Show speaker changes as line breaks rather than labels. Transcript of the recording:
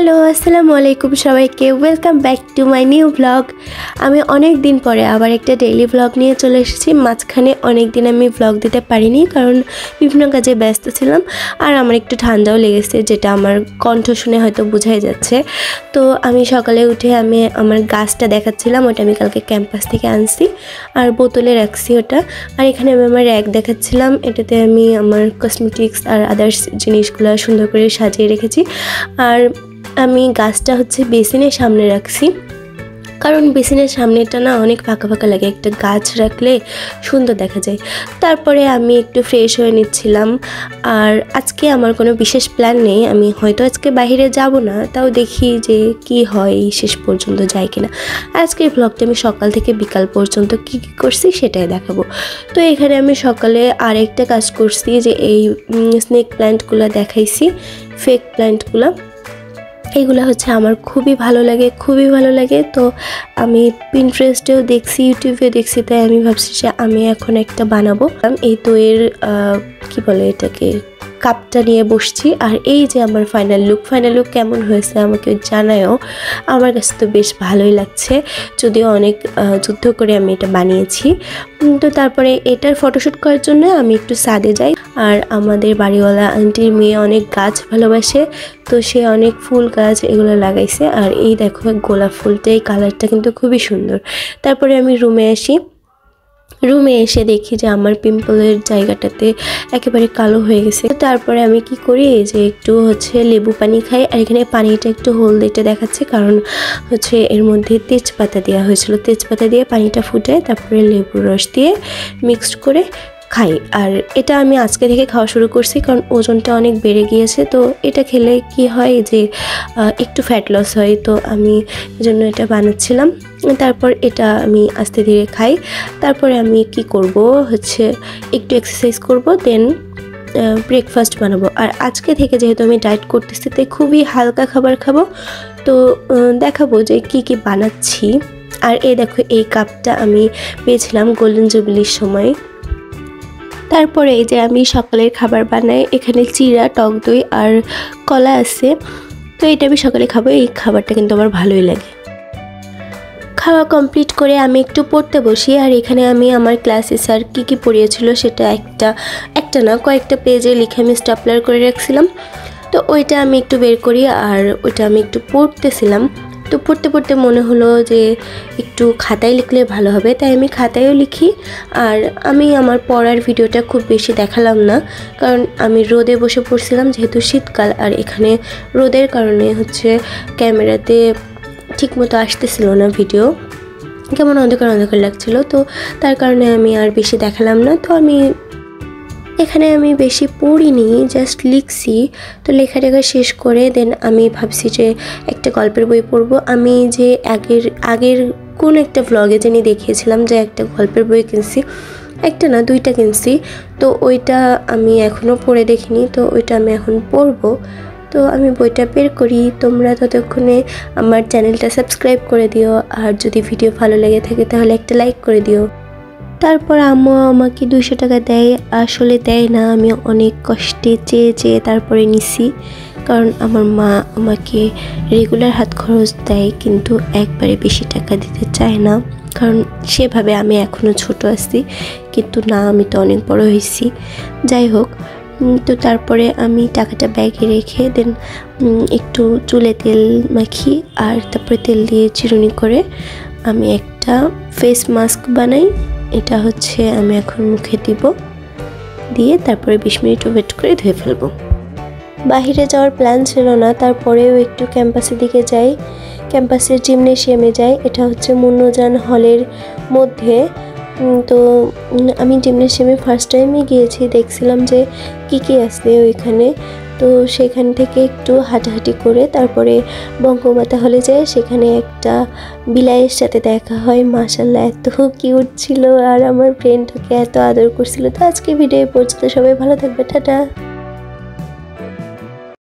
Hello আসসালামু আলাইকুম সবাইকে welcome back to my new blog. আমি অনেক দিন পরে আবার একটা ডেইলি ব্লগ নিয়ে চলে এসেছি। মাঝখানে অনেক দিন আমি ব্লগ দিতে পারিনি কারণ বিভিন্ন কাজে ব্যস্ত ছিলাম, আর আমার একটু ঠান্ডাও লেগেছে, যেটা আমার কণ্ঠ শুনে হয়তো বোঝাই যাচ্ছে। তো আমি সকালে উঠে আমি আমার গাছটা দেখাচ্ছিলাম, ওটা আমি কালকে ক্যাম্পাস থেকে আনছি আর বোতলে রাখছি ওটা। আর এখানে আমি আমার র্যাক দেখাচ্ছিলাম, এটাতে আমি আমার কসমেটিক্স আর আদার্স জিনিসগুলো সুন্দর করে সাজিয়ে রেখেছি। আর আমি গাছটা বেসিনের সামনে রাখছি, কারণ বেসিনের সামনেটা না অনেক ফাঁকা ফাঁকা লাগে, একটা গাছ রাখলে সুন্দর দেখা যায়। তারপরে আমি একটু ফ্রেশ হয়ে নিচ্ছিলাম। আর আজকে আমার কোনো বিশেষ প্ল্যান নেই, আমি হয়তো আজকে বাইরে যাব না, তাও দেখি যে কি হয়, শেষ পর্যন্ত যাই কিনা। আজকের ব্লগটা আমি সকাল থেকে বিকাল পর্যন্ত কি কি করছি সেটাই দেখাবো। তো এখানে আমি সকালে আরেকটা কাজ করছি, যে এই স্নেক প্ল্যান্টগুলো দেখাইছি, ফেক প্ল্যান্টগুলো, এগুলো আমার খুবই ভালো লাগে। তো আমি পিন্টারেস্টেও দেখছি, ইউটিউবেও দেখছি, তাই আমি ভাবছি যে আমি এখন একটা বানাবো। এই তো এর কি বলে এটাকে, কাপটা নিয়ে বসছি। আর এই যে আমার ফাইনাল লুক কেমন হয়েছে আমাকে জানায়ও। আমার কাছে তো বেশ ভালোই লাগছে, যদিও অনেক যুদ্ধ করে আমি এটা বানিয়েছি। তো তারপরে এটার ফটোশ্যুট করার জন্য আমি একটু ছাদে যাই। আর আমাদের বাড়িওয়ালা আন্টির মেয়ে অনেক গাছ ভালোবাসে, তো সে অনেক ফুল গাছ এগুলো লাগাইছে। আর এই দেখো গোলাপ ফুলটা, এই কালারটা কিন্তু খুবই সুন্দর। তারপরে আমি রুমে এসে দেখি যে আমার পিম্পলের জায়গাটাতে একেবারে কালো হয়ে গেছে। তারপরে আমি কি করি, যে একটু লেবু পানি খাই। আর এখানে পানিটা একটু হলদেটে দেখাচ্ছে, কারণ এর মধ্যে তেজপাতা দেওয়া হয়েছিল। তেজপাতা দিয়ে পানিটা ফুটায়, তারপরে লেবুর রস দিয়ে মিক্সড করে খাই। আর এটা আমি আজকে থেকে খাওয়া শুরু করছি, কারণ ওজনটা অনেক বেড়ে গিয়েছে। তো এটা খেলে কি হয় যে একটু ফ্যাট লস হয়, তো আমি এজন্য এটা বানাচ্ছিলাম। তারপর এটা আমি আস্তে ধীরে খাই। তারপরে আমি কি করব, একটু এক্সারসাইজ করব, দেন ব্রেকফাস্ট বানাবো। আর আজকে থেকে যেহেতু আমি ডায়েট করতেছি, তাই খুবই হালকা খাবার খাবো। তো দেখাবো যে কি কি বানাচ্ছি। আর এই দেখো, এই কাপটা আমি পেয়েছিলাম গোল্ডেন জুবিলির সময়। তারপরে এই যে আমি সকালের খাবার বানাই, এখানে চিড়া, টক দই আর কলা আছে। তো এটা আমি সকালে খাবো, এই খাবারটা কিন্তু আমার ভালোই লাগে। খাওয়া কমপ্লিট করে আমি একটু পড়তে বসি। আর এখানে আমি আমার ক্লাসে স্যার কী কী পড়িয়েছিল সেটা একটা না কয়েকটা পেজে লিখে আমি স্টাপলার করে রাখছিলাম। তো ওইটা আমি একটু বের করি, আর ওইটা আমি একটু পড়তেছিলাম। তো পড়তে মনে হলো যে একটু খাতায় লিখলে ভালো হবে, তাই আমি খাতায়ও লিখি। আর আমি আমার পড়ার ভিডিওটা খুব বেশি দেখালাম না, কারণ আমি রোদে বসে পড়ছিলাম, যেহেতু শীতকাল। আর এখানে রোদের কারণে ক্যামেরাতে ঠিকমতো আসতেছিল না ভিডিও, কেমন অন্ধকার লাগছিল। তো তার কারণে আমি আর বেশি দেখালাম না। তো এখানে আমি বেশি পড়িনি, জাস্ট লিখছি। তো লেখাটা শেষ করে দেন আমি ভাবছি যে একটা গল্পের বই পড়বো। আমি যে আগের কোন একটা ব্লগে জানি দেখিয়েছিলাম যে একটা গল্পের বই কিনছি, একটা না দুইটা কিনছি। তো ওইটা আমি এখনও পড়ে দেখিনি, তো ওইটা আমি এখন পড়বো। তো আমি বইটা বের করি, তোমরা ততক্ষণে আমার চ্যানেলটা সাবস্ক্রাইব করে দিও। আর যদি ভিডিও ভালো লেগে থাকে তাহলে একটা লাইক করে দিও। তারপর আম্মু আমাকে 200 টাকা দেয়, আসলে দেয় না, আমি অনেক কষ্টে চেয়ে তারপরে নিছি। কারণ আমার মা আমাকে রেগুলার হাত খরচ দেয়, কিন্তু একবারে বেশি টাকা দিতে চায় না, কারণ সেভাবে আমি এখনও ছোট আছি। কিন্তু না, আমি তো অনেক বড় হয়েছি। যাই হোক, তো তারপরে আমি টাকাটা ব্যাগে রেখে দেন একটু চুলে তেল মাখি, আর তারপরে তেল দিয়ে চিরুনি করে আমি একটা ফেস মাস্ক বানাই। এটা আমি এখন মুখে দিয়ে তারপরে 20 মিনিট ওয়েট করে ধুয়ে ফেলবো। বাহিরে যাওয়ার প্ল্যান ছিল না, তারপরেও একটু ক্যাম্পাসের দিকে যাই, ক্যাম্পাসের জিমনেশিয়ামে যাই। এটা মুন্নুজান হলের মধ্যে। তো আমি জিমনেশিয়ামে ফার্স্ট টাইমই গিয়েছি, দেখছিলাম যে কি আছে ওইখানে। তো সেখান থেকে একটু হাঁটাহাঁটি করে তারপরে বঙ্গমাতা হলে যায়, সেখানে একটা বিলাইয়ের সাথে দেখা হয়। মাশাআল্লাহ, এত কিউট ছিল, আর আমার ফ্রেন্ড ওকে এত আদর করছিল। তো আজকে ভিডিও পর্যন্ত, সবাই ভালো থাকবে, টাটা।